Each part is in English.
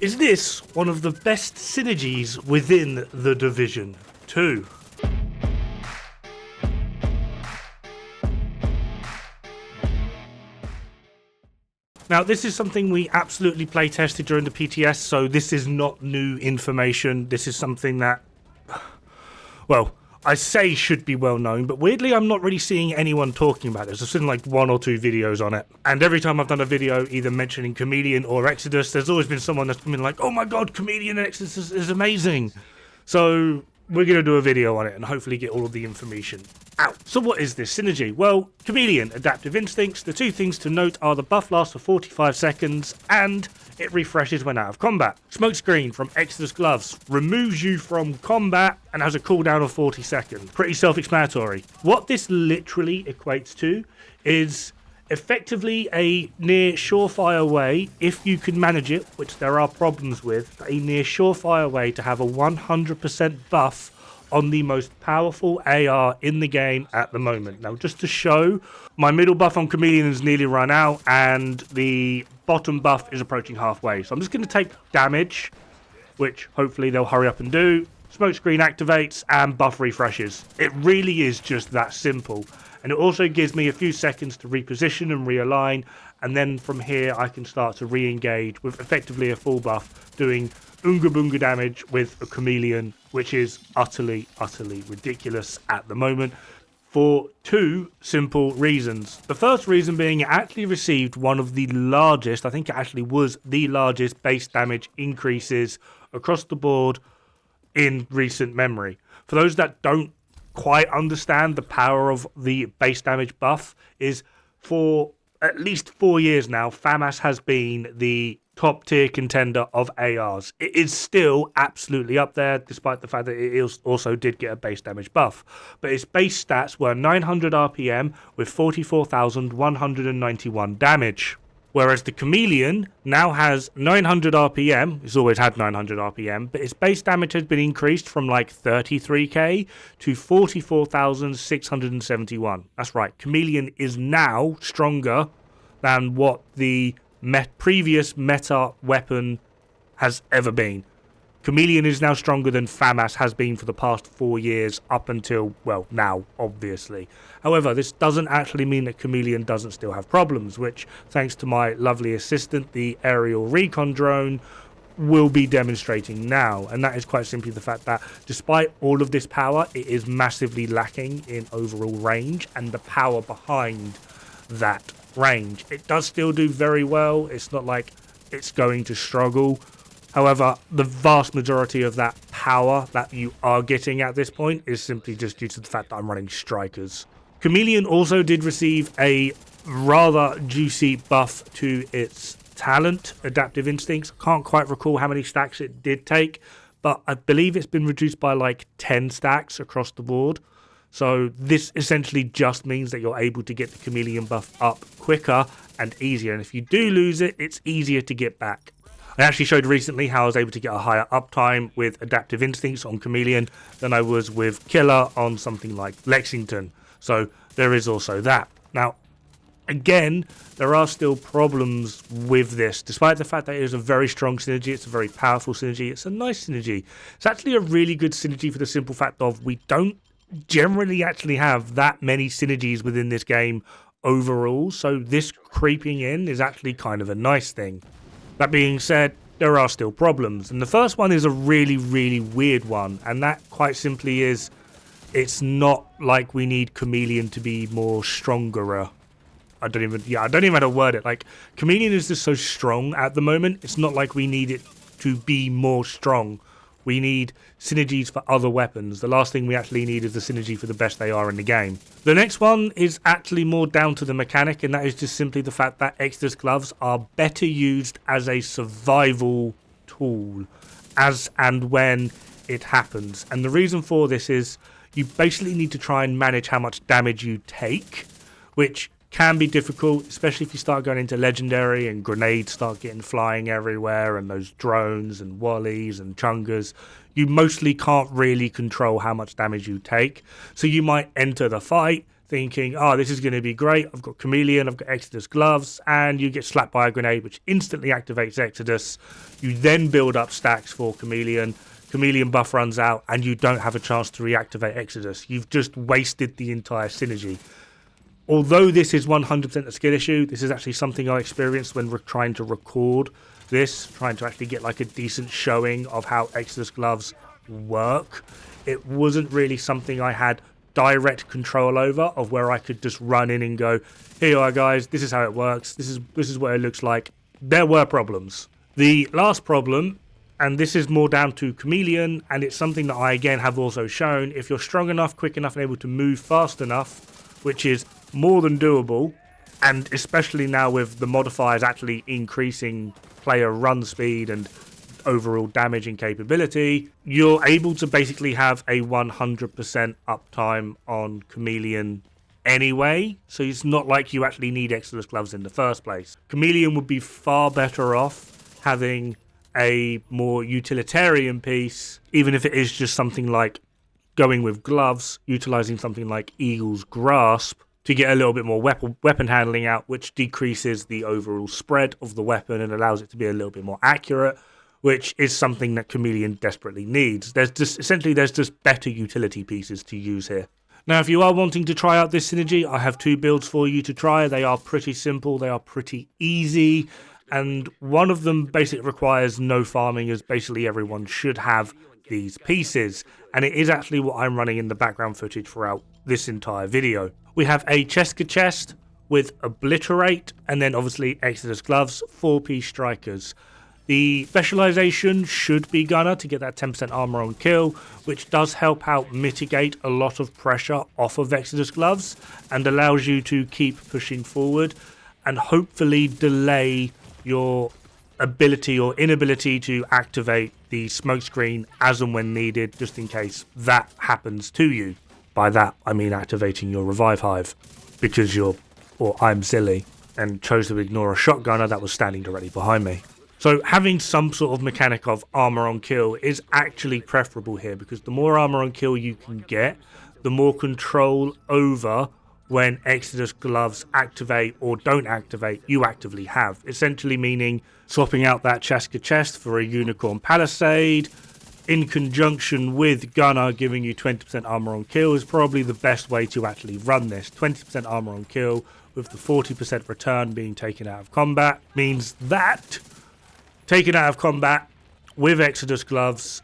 Is this one of the best synergies within the Division 2? Now, this is something we absolutely play tested during the PTS, so this is not new information. This is something that, well, I say should be well known, but weirdly I'm not really seeing anyone talking about this. I've seen like 1 or 2 videos on it, and every time I've done a video either mentioning Chameleon or Exodus, there's always been someone that's been like, oh my god, Chameleon and Exodus is amazing. So we're going to do a video on it and hopefully get all of the information out. So what is this synergy? Well, Chameleon, Adaptive Instincts, the 2 things to note are the buff lasts for 45 seconds and it refreshes when out of combat. Smokescreen from Exodus Gloves removes you from combat and has a cooldown of 40 seconds. Pretty self-explanatory. What this literally equates to is effectively a near surefire way, if you can manage it, which there are problems with, a near surefire way to have a 100% buff on the most powerful AR in the game at the moment. Now, just to show, my middle buff on Chameleon is nearly run out and the bottom buff is approaching halfway. So I'm just going to take damage, which hopefully they'll hurry up and do. Smokescreen activates and buff refreshes. It really is just that simple. And it also gives me a few seconds to reposition and realign, and then from here I can start to re-engage with effectively a full buff, doing Unga Bunga damage with a Chameleon, which is utterly ridiculous at the moment, for 2 simple reasons. The first reason being it actually received one of the largest, I think it actually was the largest base damage increases across the board in recent memory. For those that don't quite understand the power of the base damage buff, is for at least 4 years now, Dod-Foamath has been the top tier contender of ARs. It is still absolutely up there, despite the fact that it also did get a base damage buff. But its base stats were 900 RPM with 44,191 damage. Whereas the Chameleon now has 900 RPM, it's always had 900 RPM, but its base damage has been increased from like 33k to 44,671. That's right, Chameleon is now stronger than what the previous meta weapon has ever been. Chameleon is now stronger than Dod-Foamath has been for the past 4 years, up until, well, now, obviously. However, this doesn't actually mean that Chameleon doesn't still have problems, which, thanks to my lovely assistant, the aerial recon drone, will be demonstrating now. And that is quite simply the fact that, despite all of this power, it is massively lacking in overall range and the power behind that range. It does still do very well. It's not like it's going to struggle. However, the vast majority of that power that you are getting at this point is simply just due to the fact that I'm running strikers. Chameleon also did receive a rather juicy buff to its talent, Adaptive Instincts. Can't quite recall how many stacks it did take, but I believe it's been reduced by like 10 stacks across the board. So this essentially just means that you're able to get the Chameleon buff up quicker and easier. And if you do lose it, it's easier to get back. I actually showed recently how I was able to get a higher uptime with Adaptive Instincts on Chameleon than I was with Killer on something like Lexington. So there is also that. Now, again, there are still problems with this. Despite the fact that it is a very strong synergy, it's a very powerful synergy, it's a nice synergy. It's actually a really good synergy for the simple fact of we don't generally actually have that many synergies within this game overall. So this creeping in is actually kind of a nice thing. That being said, there are still problems. And the first one is a really weird one. And that quite simply is, it's not like we need Chameleon to be more stronger. I don't even know how to word it. Like, Chameleon is just so strong at the moment. It's not like we need it to be more strong. We need synergies for other weapons. The last thing we actually need is the synergy for the best they are in the game. The next one is actually more down to the mechanic, and that is just simply the fact that Exodus Gloves are better used as a survival tool as and when it happens. And the reason for this is you basically need to try and manage how much damage you take, which can be difficult, especially if you start going into Legendary and grenades start getting flying everywhere and those drones and wallies and chungas. You mostly can't really control how much damage you take. So you might enter the fight, thinking, oh, this is going to be great. I've got Chameleon, I've got Exodus gloves, and you get slapped by a grenade, which instantly activates Exodus. You then build up stacks for Chameleon. Chameleon buff runs out, and you don't have a chance to reactivate Exodus. You've just wasted the entire synergy. Although this is 100% a skill issue, this is actually something I experienced when we're trying to record this, trying to actually get like a decent showing of how Exodus gloves work. It wasn't really something I had direct control over, of where I could just run in and go, here you are guys, this is how it works, this is what it looks like. There were problems. The last problem, and this is more down to Chameleon, and it's something that I again have also shown, if you're strong enough, quick enough, and able to move fast enough, which is more than doable, and especially now with the modifiers actually increasing player run speed and overall damaging capability, you're able to basically have a 100% uptime on Chameleon anyway, so it's not like you actually need Exodus gloves in the first place. Chameleon would be far better off having a more utilitarian piece, even if it is just something like going with gloves, utilizing something like Eagle's Grasp to get a little bit more weapon handling out, which decreases the overall spread of the weapon and allows it to be a little bit more accurate, which is something that Chameleon desperately needs. There's just better utility pieces to use here. Now, if you are wanting to try out this synergy, I have 2 builds for you to try. They are pretty simple, they are pretty easy, and one of them basically requires no farming, as basically everyone should have these pieces, and it is actually what I'm running in the background footage throughout this entire video. We have a Cheska chest with Obliterate, and then obviously Exodus gloves, 4-piece strikers. The specialization should be Gunner to get that 10% armor on kill, which does help out mitigate a lot of pressure off of Exodus gloves and allows you to keep pushing forward and hopefully delay your ability or inability to activate the smoke screen as and when needed, just in case that happens to you. By that, I mean activating your revive hive, because I'm silly and chose to ignore a shotgunner that was standing directly behind me. So having some sort of mechanic of armor on kill is actually preferable here, because the more armor on kill you can get, the more control over when Exodus gloves activate or don't activate you actively have. Essentially meaning swapping out that Cheska chest for a Unicorn Palisade in conjunction with Gunner giving you 20% armor on kill is probably the best way to actually run this. 20% armor on kill with the 40% return being taken out of combat means that taken out of combat with Exodus gloves,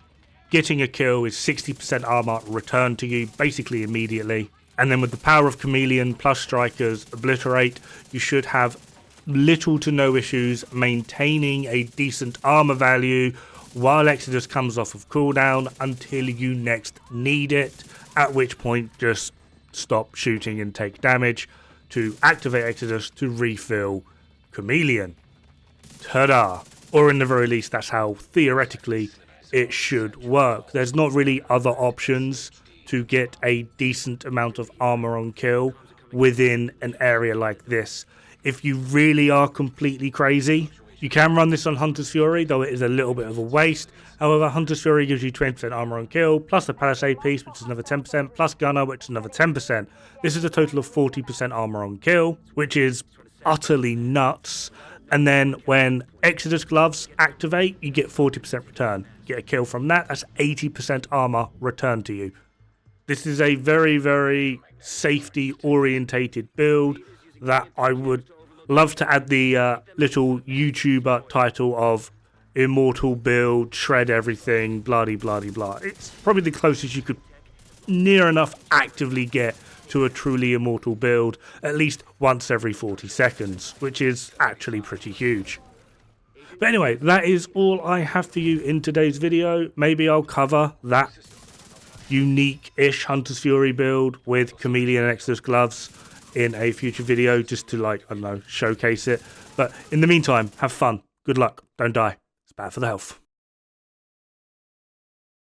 getting a kill is 60% armor returned to you basically immediately. And then with the power of Chameleon plus Strikers Obliterate, you should have little to no issues maintaining a decent armor value while Exodus comes off of cooldown until you next need it, at which point just stop shooting and take damage to activate Exodus to refill Chameleon. Ta-da! Or in the very least, that's how theoretically it should work. There's not really other options to get a decent amount of armor on kill within an area like this. If you really are completely crazy, you can run this on Hunter's Fury, though it is a little bit of a waste. However, Hunter's Fury gives you 20% armor on kill, plus the Palisade piece, which is another 10%, plus Gunner, which is another 10%. This is a total of 40% armor on kill, which is utterly nuts. And then when Exodus gloves activate, you get 40% return. Get a kill from that, that's 80% armor returned to you. This is a very, very safety-orientated build that I would love to add the little YouTuber title of Immortal build, shred everything, blah-de-blah-de-blah. It's probably the closest you could near enough actively get to a truly Immortal build, at least once every 40 seconds, which is actually pretty huge. But anyway, that is all I have for you in today's video. Maybe I'll cover that unique-ish Hunter's Fury build with Chameleon and Exodus gloves in a future video, just to, like, I don't know, showcase it. But in the meantime, have fun. Good luck. Don't die. It's bad for the health.